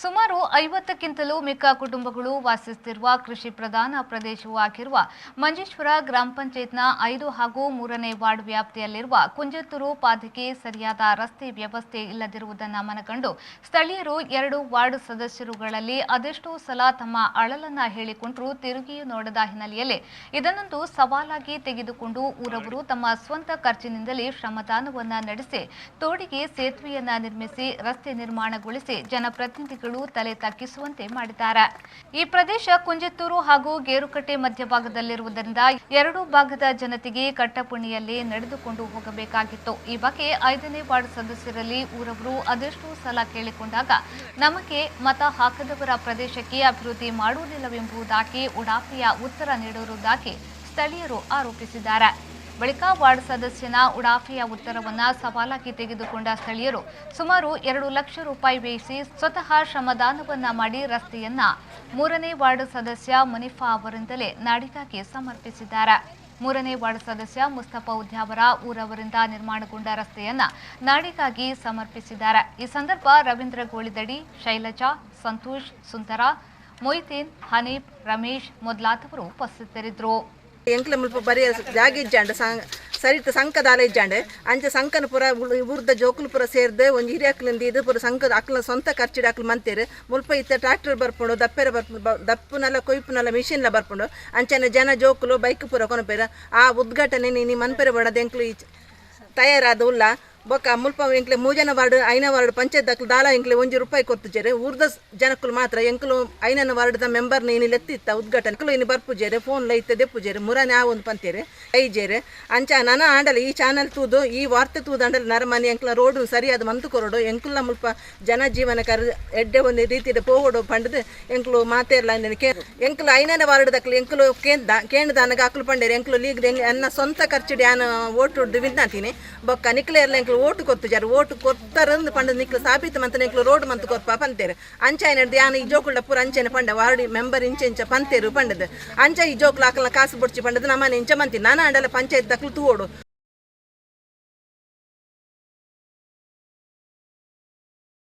ಸುಮಾರು 50ಕ್ಕಿಂತಲೂ ಮಿಕ್ಕ ಕುಟುಂಬಗಳು ವಾಸಿಸುತ್ತಿರುವ ಕೃಷಿ ಪ್ರಧಾನ ಪ್ರದೇಶವೂ ಆಗಿರುವ ಮಂಜೇಶ್ವರ ಗ್ರಾಮ ಪಂಚಾಯತ್ನ 5 ಹಾಗೂ 3ನೇ ವಾರ್ಡ್ ವ್ಯಾಪ್ತಿಯಲ್ಲಿರುವ ಕುಂಜತ್ತೂರು ಪಾದಕ್ಕೆ ಸರಿಯಾದ ರಸ್ತೆ ವ್ಯವಸ್ಥೆ ಇಲ್ಲದಿರುವುದನ್ನು ಮನಗಂಡು ಸ್ಥಳೀಯರು 2 ವಾರ್ಡ್ ಸದಸ್ಯರುಗಳಲ್ಲಿ ಅದೆಷ್ಟೋ ಸಲ ತಮ್ಮ ಅಳಲನ್ನ ಹೇಳಿಕೊಂಡರೂ ತಿರುಗಿಯೂ ನೋಡದ ಹಿನ್ನೆಲೆಯಲ್ಲಿ ಇದನ್ನೊಂದು ಸವಾಲಾಗಿ ತೆಗೆದುಕೊಂಡು ಊರವರು ತಮ್ಮ ಸ್ವಂತ ಖರ್ಚಿನಿಂದಲೇ ಶ್ರಮದಾನವನ್ನ ನಡೆಸಿ ತೋಡಿಗೆ ಸೇತುವೆಯನ್ನ ನಿರ್ಮಿಸಿ ರಸ್ತೆ ನಿರ್ಮಾಣಗೊಳಿಸಿ ಜನಪ್ರತಿನಿಧಿಗಳು ತಲೆ ತಗ್ಗಿಸುವಂತೆ ಮಾಡಿದ್ದಾರೆ। ಈ ಪ್ರದೇಶ ಕುಂಜತ್ತೂರು ಹಾಗೂ ಗೇರುಕಟ್ಟೆ ಮಧ್ಯಭಾಗದಲ್ಲಿರುವುದರಿಂದ ಎರಡೂ ಭಾಗದ ಜನತೆಗೆ ಕಟ್ಟಪುಣಿಯಲ್ಲಿ ನಡೆದುಕೊಂಡು ಹೋಗಬೇಕಾಗಿತ್ತು। ಈ ಬಗ್ಗೆ 5ನೇ ವಾರ್ಡ್ ಸದಸ್ಯರಲ್ಲಿ ಊರವರು ಅದೆಷ್ಟೋ ಸಲ ಕೇಳಿಕೊಂಡಾಗ ನಮಗೆ ಮತ ಹಾಕದವರ ಪ್ರದೇಶಕ್ಕೆ ಅಭಿವೃದ್ಧಿ ಮಾಡುವುದಿಲ್ಲವೆಂಬುದಾಗಿ ಉಡಾಫೆಯ ಉತ್ತರ ನೀಡಿರುವುದಾಗಿ ಸ್ಥಳೀಯರು ಆರೋಪಿಸಿದ್ದಾರೆ। ಬಳಿಕ ವಾರ್ಡ್ ಸದಸ್ಯನ ಉಡಾಫೆಯ ಉತ್ತರವನ್ನ ಸವಾಲಾಗಿ ತೆಗೆದುಕೊಂಡ ಸ್ಥಳೀಯರು ಸುಮಾರು 2 ಲಕ್ಷ ರೂಪಾಯಿ ವ್ಯಯಿಸಿ ಸ್ವತಃ ಶ್ರಮದಾನವನ್ನ ಮಾಡಿ ರಸ್ತೆಯನ್ನ 3ನೇ ವಾರ್ಡ್ ಸದಸ್ಯ ಮುನಿಫಾ ಅವರಿಂದಲೇ ನಾಡಿಗಾಗಿ ಸಮರ್ಪಿಸಿದ್ದಾರೆ। 3ನೇ ವಾರ್ಡ್ ಸದಸ್ಯ ಮುಸ್ತಫಾ ಉದ್ಯಾವರ ಊರವರಿಂದ ನಿರ್ಮಾಣಗೊಂಡ ರಸ್ತೆಯನ್ನ ನಾಡಿಗಾಗಿ ಸಮರ್ಪಿಸಿದ್ದಾರೆ। ಈ ಸಂದರ್ಭ ರವೀಂದ್ರ ಗೋಳಿದಡಿ, ಶೈಲಜಾ, ಸಂತೋಷ್, ಸುಂದರ, ಮೊಯ್ತೀನ್, ಹನೀಫ್, ರಮೇಶ್ ಮೊದಲಾದವರು ಉಪಸ್ಥಿತರಿದ್ದರು। ಎಂಕ್ಲ ಮುಲ್ಪ ಬರೀ ಜಾಗ ಇಜ್ಜಾಂಡ ಸರಿತ ಸಂಕದಾಲ ಇಜ್ಜಾಂಡೆ ಅಂಚೆ ಸಂಕನ ಪುರ ಊರ್ದ ಜೋಕುಲು ಪುರ ಸೇರ್ದೆ ಒಂದು ಹಿರಿಯಕ್ಲಿಂದ ಇದು ಪುರ ಸಂಕದ ಅಕ್ಲ ಸ್ವಂತ ಖರ್ಚಿಡ ಅಕ್ಲು ಮಂತೇರು ಮುಲ್ಪ ಇತ್ತ ಟ್ರಾಕ್ಟರ್ ಬರ್ಪುಂಡು ದಪ್ಪೆರ ದಪ್ಪುನಲ್ಲ ಕೊಯ್ಪುನಲ್ಲ ಮಿಷಿನ್ಲ ಬರ್ಪುಂಡು ಅಂಚನೆ ಜನ ಜೋಕುಲು ಬೈಕ್ ಪುರ ಕೊನಪೇರ ಆ ಉದ್ಘಾಟನೆ ನೀನು ಮನ್ಪೆರ ಬಡದ ಎಂಕ್ಲು ತಯಾರಾದ ಉಲ್ಲ ಬೊಕ್ಕ ಮುಲ್ಪ ಎಂಕ್ಲೆ 3ನೇ ವಾರ್ಡ್ 5ನೇ ವಾರ್ಡ್ ಪಂಚಾಯತ್ ದಾಖಲು ದಾಲ ಎಂಕ್ಲೆ ₹1 ಕೊತ್ತುಜೇರೆ ಊರ್ದ ಜನಕ್ಕಲು ಮಾತ್ರ ಎಂಕ್ಲು 5ನೇ ವಾರ್ಡ್ದ ಮೆಂಬರ್ ನೀನು ಎತ್ತಿತ್ತ ಉದ್ಘಾಟನೆ ಎಂಕ್ಲು ಇನ್ನು ಬರ್ಪುಜೇರೆ ಫೋನ್ ಲೈತೆ ದೆಪ್ಪುಜೇರೆ ಮುರಾನೆ ಆ ಒಂದು ಪಂತೇರೆ ಐಜೇರೆ ಅಂಚ ನನ್ನ ಆಂಡಲ ಈ ಚಾನಲ್ ತೂದು ಈ ವಾರ್ತೆ ತೂದು ಅಂಡಲ ನರಮನೆ ಎಂಕ್ಲ ರೋಡು ಸರಿಯಾದ ಮಂತು ಕೊರೋಡು ಎಂಕ್ಲ ಮುಲ್ಪ ಜನಜೀವನ ಎಡ್ಡೆ ಒಂದು ರೀತಿಯ ಪೋಗೋಡು ಪಂಡದು ಎಂಕ್ಲು ಮಾತೇರ್ಲ ಎಂಕ್ಲು 5ನೇ ವಾರ್ಡ್ ದಕ್ಲು ಎಂಕ್ಲು ಕೇಂದ್ರ ನನಗೆ ಅಕ್ಲು ಪಂಡೇರೆ ಎಂಕ್ಲು ಲೀಗ್ ಅನ್ನ ಸ್ವಂತ ಖರ್ಚಿಡಿ ನಾನು ಓಟು ವಿನ್ನಾತೀನಿ ಬೊಕ್ಕ ನಿಕ್ಲೇರ್ಲ ಎಂಕ್ಲು ಓಟು ಕೊತ್ತು ಜರ ಓಟು ಕೊತ್ತಾರಂದು ಪಂಡ ನಿಕ್ಲು ಸಾಬೀತು ಮಂತ ನಿಕ್ಲು ರೋಡ್ ಮಂತು ಕೊರ್ಪ ಪಂತೇರು ಅಂಚಾಯನ ಯಾನು ಈ ಜೋಕುಳ ಪೂರ ಅಂಚೆನ ಪಂಡ ವಾರ್ಡ್ ಮೆಂಬರ್ ಇಂಚ ಪಂತೇರು ಪಂಡದು ಅಂಚ ಈ ಜೋಕುಲು ಅಕಲ್ನ ಕಾಸು ಬುಡ್ಚಿ ಪಂಡದು ನಮ್ಮನೆ ಇಂಚ ಮಂತಿ ನಾನು ಅಂಡಲ ಪಂಚಾಯತ್ ದಕ್ಲು ತೂಡು